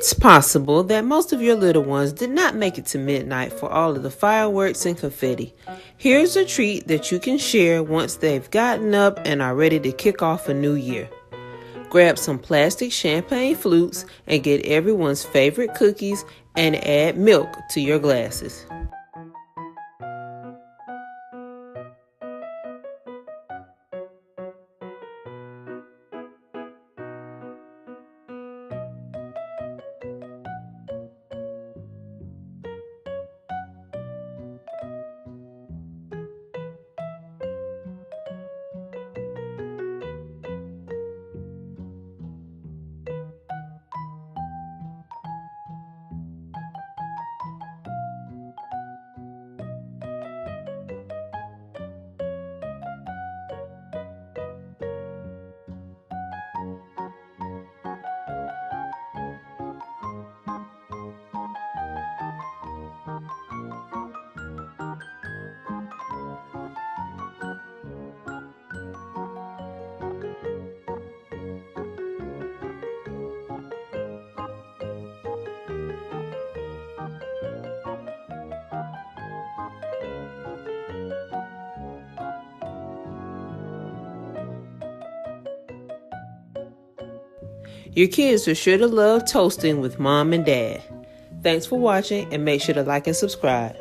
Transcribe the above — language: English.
It's possible that most of your little ones did not make it to midnight for all of the fireworks and confetti. Here's a treat that you can share once they've gotten up and are ready to kick off a new year. Grab some plastic champagne flutes and get everyone's favorite cookies and add milk to your glasses. Your kids are sure to love toasting with mom and dad. Thanks for watching and make sure to like and subscribe.